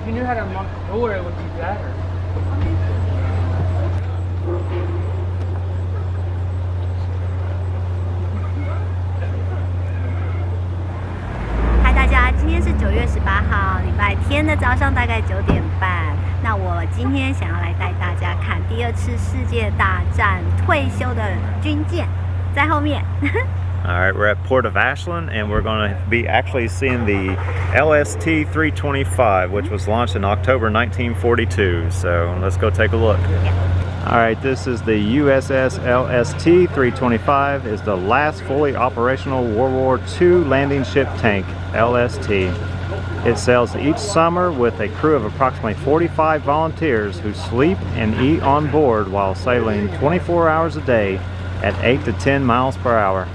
If you knew how to unlock the door, it would be better. Hi， 大家，今天是9月18号，礼拜天的早上大概9点半。那我今天想要来带大家看第2次世界大战退休的军舰，在后面。All right, we're at Port of Ashland, and we're going to be actually seeing the LST 325, which was launched in October 1942. So let's go take a look. All right, this is the USS LST 325. Is the last fully operational World War II landing ship tank, LST. It sails each summer with a crew of approximately 45 volunteers who sleep and eat on board while sailing 24 hours a day at 8 to 10 miles per hour.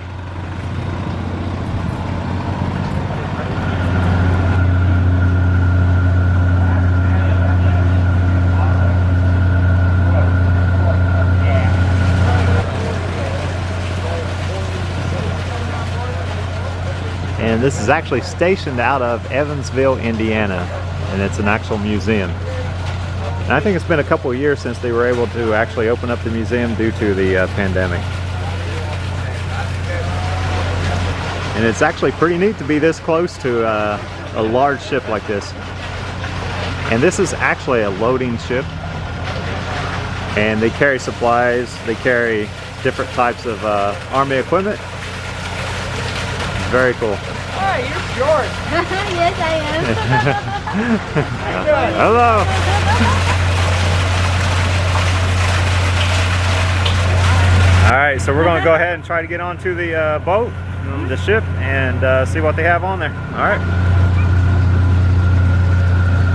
And this is actually stationed out of Evansville, Indiana, and it's an actual museum. And I think it's been a couple of years since they were able to actually open up the museum due to the pandemic. And it's actually pretty neat to be this close to a large ship like this. And this is actually a loading ship. And they carry supplies, they carry different types of Army equipment. Very cool. Hey, you're George. Yes, I am. Hello. All right, so we're going to go ahead and try to get onto the boat, the ship, and see what they have on there. All right.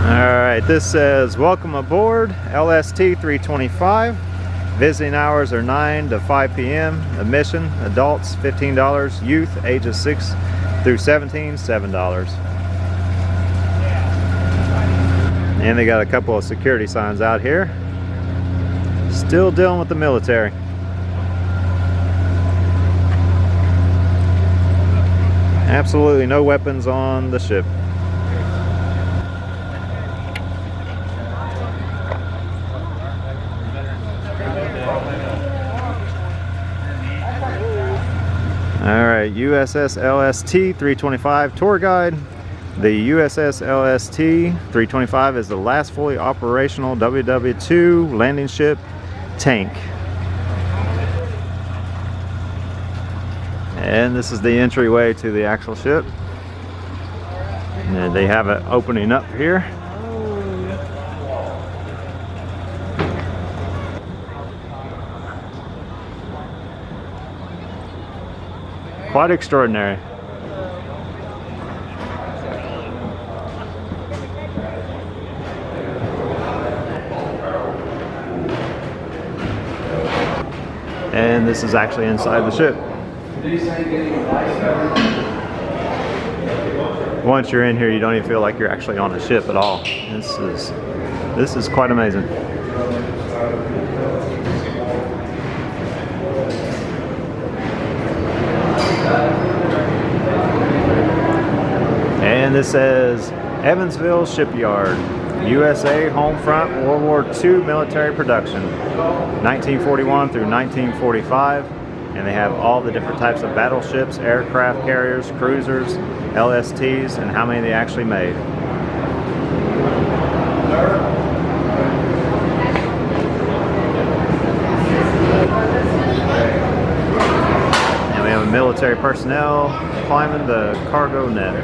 All right, this says, welcome aboard LST 325. Visiting hours are 9 to 5 p.m. Admission, adults $15, youth ages 6 through 17, $7. And they got a couple of security signs out here. Still dealing with the military. Absolutely no weapons on the ship. Alright, USS LST 325 tour guide. The USS LST 325 is the last fully operational WW2 landing ship tank. And this is the entryway to the actual ship. And they have it opening up here. Quite extraordinary. And this is actually inside the ship. Once you're in here, you don't even feel like you're actually on a ship at all. This is quite amazing. And this says Evansville Shipyard, USA home front World War II military production, 1941 through 1945. And they have all the different types of battleships, aircraft carriers, cruisers, LSTs, and how many they actually made. And we have military personnel climbing the cargo net.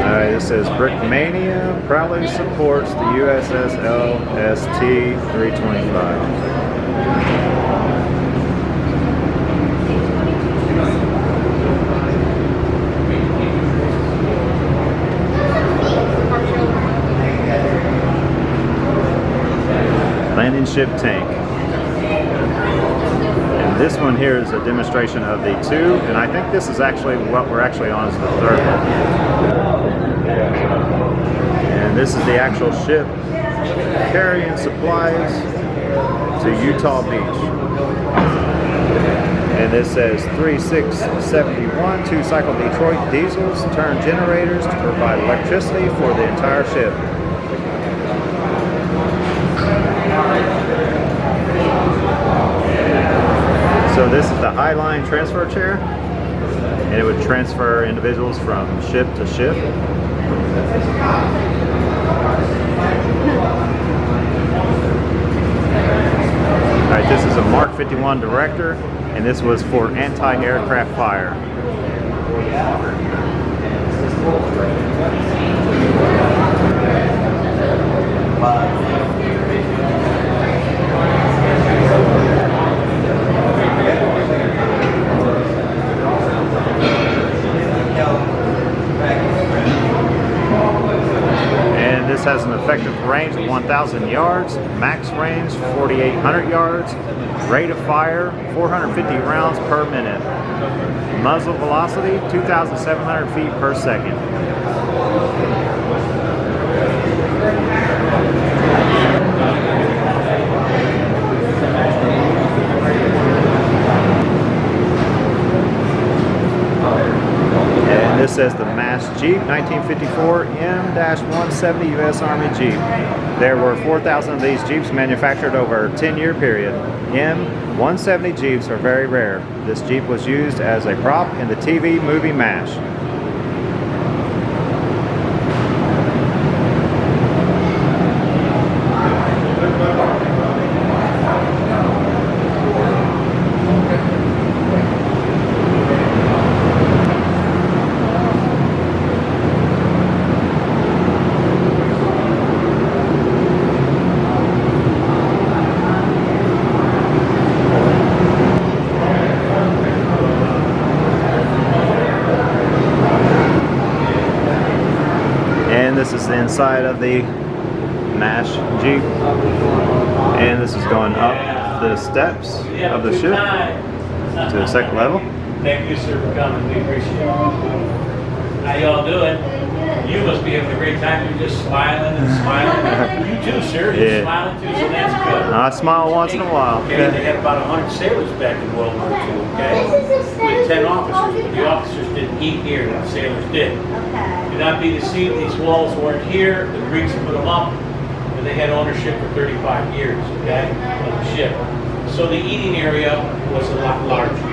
Alright, this says Brickmania proudly supports the USS LST 325. Landing ship tank. And this one here is a demonstration of the two, and I think this is actually what we're actually on is the third one. And this is the actual ship carrying supplies to Utah Beach. And this says 3671 2-cycle Detroit diesels turn generators to provide electricity for the entire ship. So this is the Highline transfer chair, and it would transfer individuals from ship to ship. Alright, this is a Mark 51 Director, and this was for anti-aircraft fire. And this has an effective range of 1,000 yards, max range 4,800 yards, rate of fire 450 rounds per minute, muzzle velocity 2,700 feet per second. And this says the Mass Jeep 1954 M-170 U.S. Army Jeep. There were 4,000 of these Jeeps manufactured over a 10-year period. M-170 Jeeps are very rare. This Jeep was used as a prop in the TV movie MASH. This is the inside of the MASH Jeep, and this is going up the steps of the ship to the second level. Thank you, sir, for coming. We appreciate it. How y'all doing? You must be having a great time. You're just smiling and smiling. You too, sir. You're smiling too, so that's good. I smile once in a while. Okay, they had about 100 sailors back in World War II, okay? With 10 officers, but the officers didn't eat here, the sailors did. Do not be deceived, these walls weren't here, the Greeks put them up, and they had ownership for 35 years, okay, of the ship. So the eating area was a lot larger.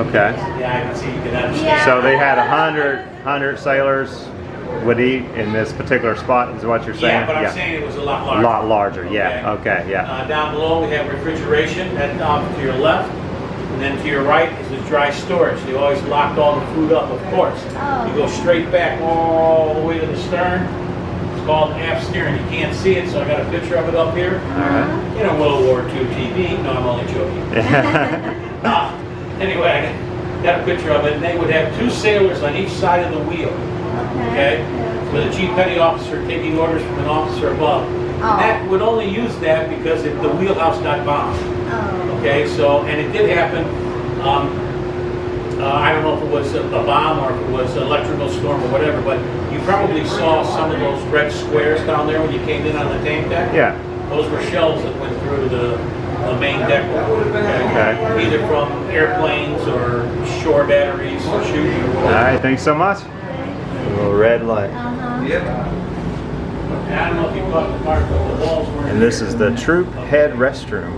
Okay. Yeah, I can see you can understand. So they had 100 sailors would eat in this particular spot, is what you're saying? Yeah, but I'm saying it was a lot larger. A lot larger, yeah. Okay, yeah. Down below we have refrigeration, that's off to your left. And then to your right is the dry storage. They always locked all the food up, of course. You go straight back all the way to the stern. It's called aft steering. You can't see it, so I got a picture of it up here. Alright. You know, World War II TV. No, I'm only joking. Anyway, I got a picture of it, and they would have 2 sailors on each side of the wheel. Okay? With a chief petty officer taking orders from an officer above. And that would only use that because if the wheelhouse got bombed. Okay, so, and it did happen. I don't know if it was a bomb or if it was an electrical storm or whatever, but you probably saw some of those red squares down there when you came in on the tank deck. Yeah. Those were shells that went through the main deck. Okay. Either from airplanes or shore batteries shooting. All right, thanks so much. A little red light. And I don't know if you caught the part, but the walls were. And this is the troop head restroom.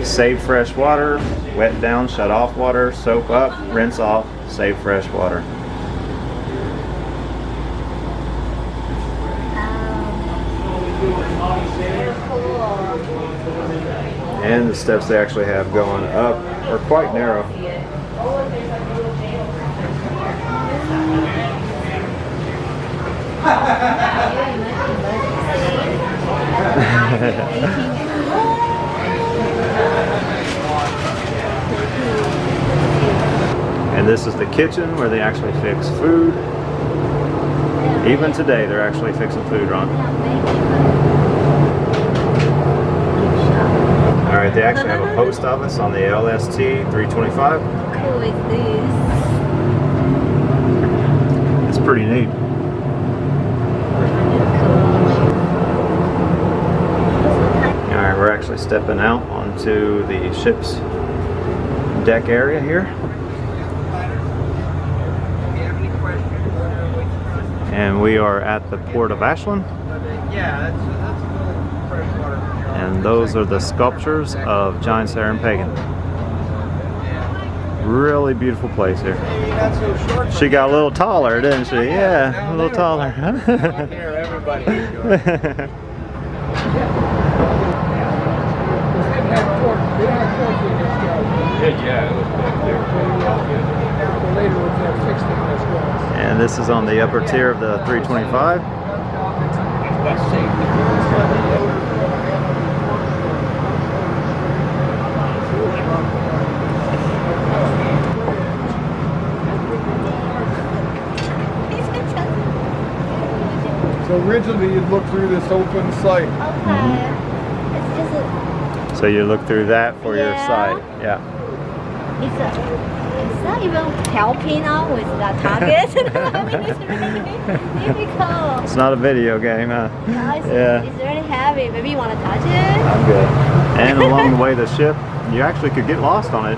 Save fresh water, wet down, shut off water, soap up, rinse off, save fresh water. And the steps they actually have going up are quite narrow. And this is the kitchen where they actually fix food. Even today, they're actually fixing food, Ron. All right, they actually have a post office on the LST 325. Cool is this? It's pretty neat. All right, we're actually stepping out onto the ship's deck area here. And we are at the Port of Ashland. Yeah, that's a little freshwater. And those are the sculptures of Giant Slayer and Pagan. Really beautiful place here. She got a little taller, didn't she? Yeah, a little taller. And this is on the upper tier of the 325. So originally you'd look through this open site. Okay. It's just a, So you look through that for your Yeah. sight. Yeah. it's not even helping out with the target. I mean, it's really difficult. It's not a video game, huh? No, it's really heavy. Maybe you want to touch it? I'm good. And along the way, the ship, you actually could get lost on it.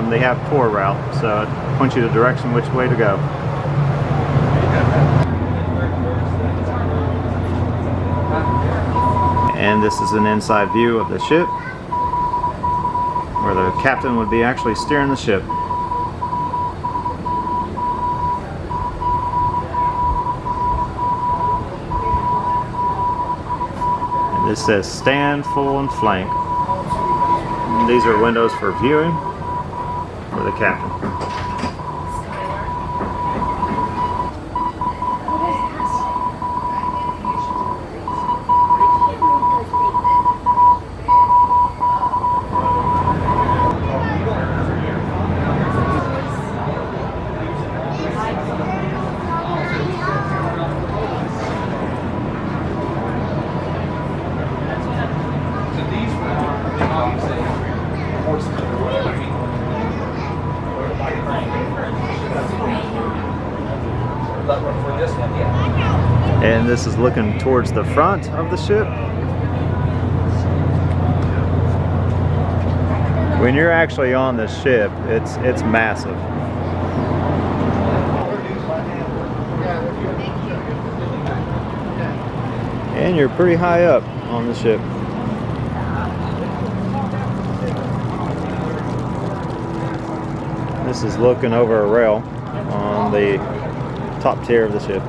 They have tour route, so it points you the direction which way to go. And this is an inside view of the ship, where the captain would be actually steering the ship. And this says stand, full, and flank. And these are windows for viewing for the captain. And this is looking towards the front of the ship. When you're actually on the ship, it's massive. And you're pretty high up on the ship. This is looking over a rail on the top tier of the ship.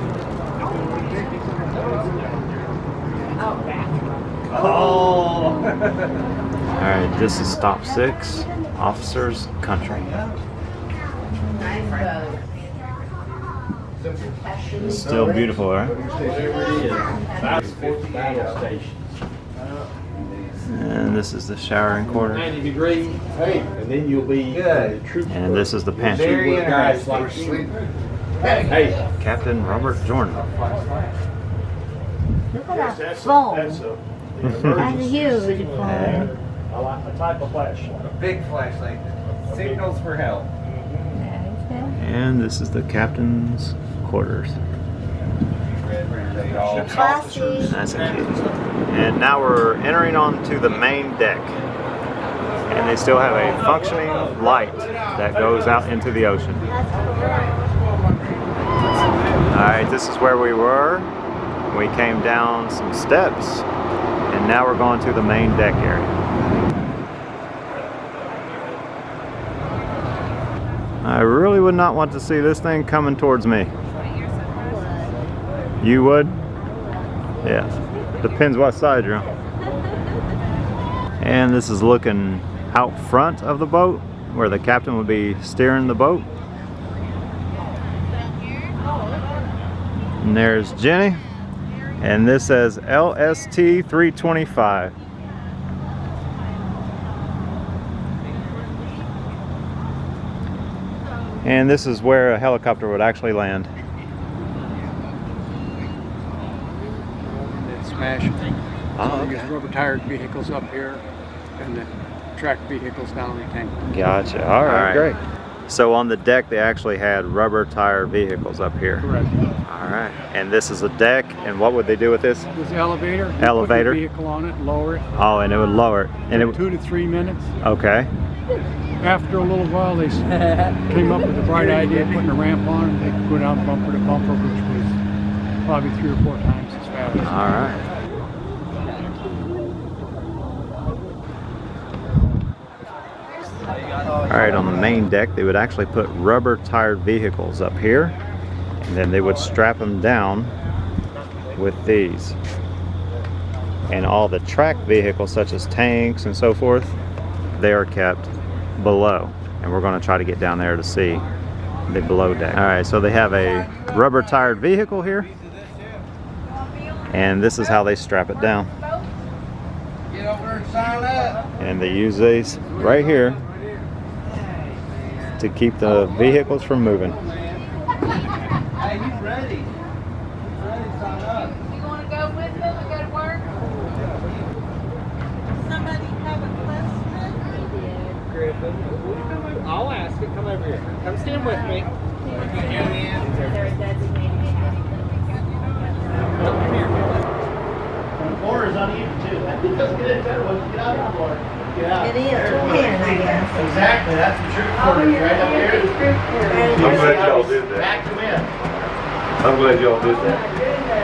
Oh! Alright, this is stop 6, Officers Country. It's still beautiful, right? And this is the showering quarters. 90 degrees. Hey, and then you'll be troop. And this is the pantry. Very guys like sleep. Hey, Captain Robert Jordan. Look at that phone. That's huge phone. A type of flashlight. a big flashlight. Signals for help. And this is the captain's quarters. Classy. That's a kid. And now we're entering onto the main deck. And they still have a functioning light that goes out into the ocean. That's cool. Alright, this is where we were. We came down some steps. And now we're going to the main deck area. I really would not want to see this thing coming towards me. You would? Yeah. Depends what side you're on. And this is looking out front of the boat, where the captain would be steering the boat. And there's Jenny. And this says LST 325. And this is where a helicopter would actually land. It's smashed. Oh, So okay. there's rubber tired vehicles up here and the track vehicles down the tank. Gotcha. All right, great. So on the deck, they actually had rubber tire vehicles up here. Correct. All right. And this is a deck. And what would they do with this? This elevator. you Elevator. Put your vehicle on it, lower it. Oh, and it would lower it. And it would, 2 to 3 minutes. okay. After a little while, they came up with the bright idea of putting a ramp on it. They could go down bumper to bumper, which was probably 3 or 4 times as fast. All right. All right, on the main deck, they would actually put rubber tired vehicles up here, and then they would strap them down with these. And all the track vehicles, such as tanks and so forth, they are kept below. And we're going to try to get down there to see the below deck. All right, so they have a rubber tired vehicle here, and this is how they strap it down. Get over and sign up. And they use these right here to keep the vehicles from moving. Hey, you ready? You ready? Sign up. You want to go with them and go to work? Somebody have a question? Griffin, will you come over? I'll ask it. Come over here. Come stand with me. The floor is uneven too. I think that's good. Better once you get out of the floor. Get out. It is, two hands, I guess. Exactly. That's the troop quarters right up there. I'm glad y'all did that. Back them in. I'm glad y'all did that.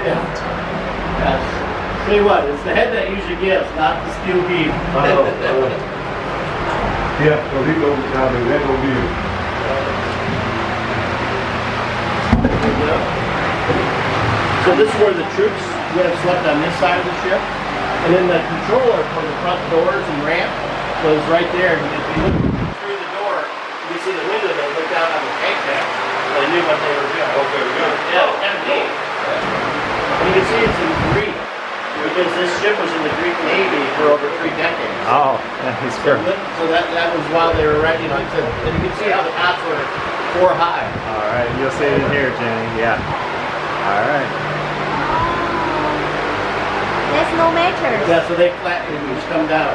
Yeah. Yes. See what? It's the head that usually gives, not the steel beam. Yeah, well, he goes down there, that gonna be it. So this is where the troops would have slept on this side of the ship. And then the controller for the front doors and ramp was right there. And if you look through the door, you can see the window that looked out on the tank deck. They knew what they were doing. Okay, good. Yeah, kind of neat. And you can see it's in Greek, because this ship was in the Greek Navy for over 3 decades. Oh, he's So perfect. that was while they were ready, like I said, and you can see how the cots were 4 high. All right, you'll see it in here, Jenny. Yeah. All right. There's no measures. Yeah, so they flatten and just come down.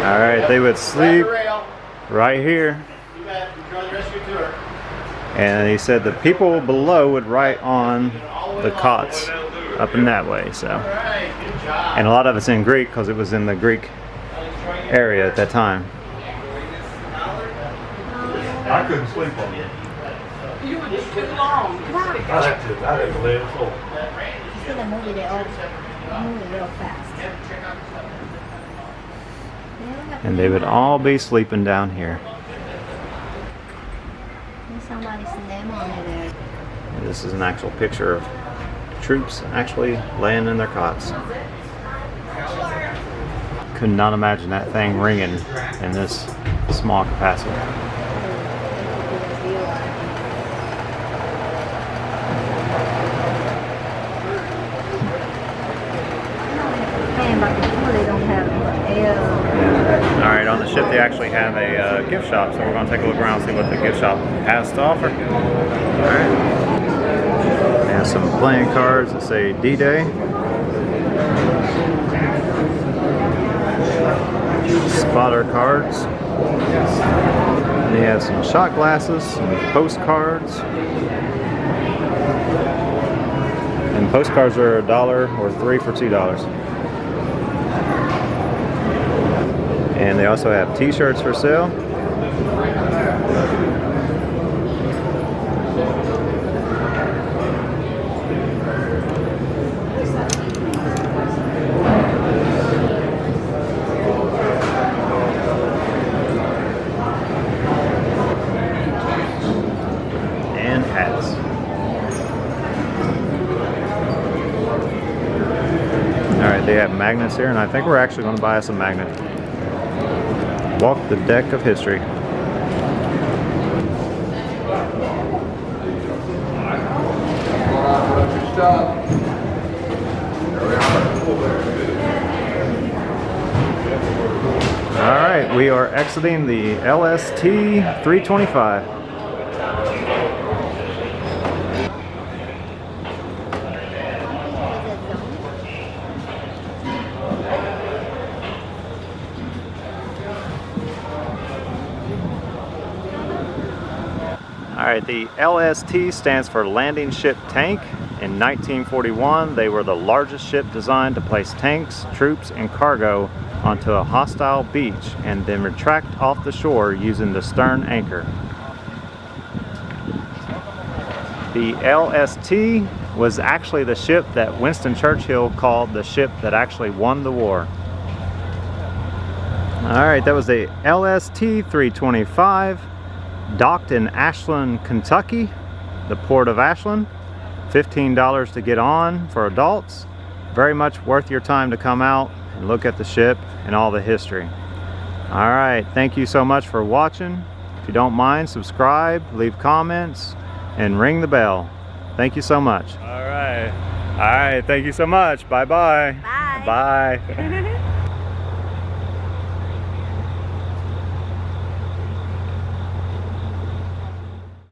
All right, they would Flatten sleep the rail. right here. You bet. Enjoy the rest of your tour. And he said the people below would write on the cots up in that way. So, All right, good job. and a lot of it's in Greek because it was in the Greek area at that time. I couldn't sleep on it. You were just too long. I'd have to lay it full. You see the movie, they all move real fast. And they would all be sleeping down here. There's somebody's name on it there. And this is an actual picture of troops actually laying in their cots. Could not imagine that thing ringing in this small capacity. But before they don't have air. All right, on the ship they actually have a gift shop, so we're going to take a look around and see what the gift shop has to offer. All right. They have some playing cards that say D-Day. Spotter cards. They have some shot glasses, some postcards. And postcards are $1 or 3 for $2. And they also have t-shirts for sale. And hats. Alright, they have magnets here, and I think we're actually going to buy us a magnet. Walk the deck of history. All right, we are exiting the LST 325. All right, the LST stands for Landing Ship Tank. In 1941, they were the largest ship designed to place tanks, troops, and cargo onto a hostile beach and then retract off the shore using the stern anchor. The LST was actually the ship that Winston Churchill called the ship that actually won the war. All right, that was the LST 325, docked in Ashland, Kentucky, the Port of Ashland. $15 to get on for adults. Very much worth your time to come out and look at the ship and all the history. All right, thank you so much for watching. If you don't mind, subscribe, leave comments, and ring the bell. Thank you so much. All right, thank you so much. Bye-bye. Bye. Bye.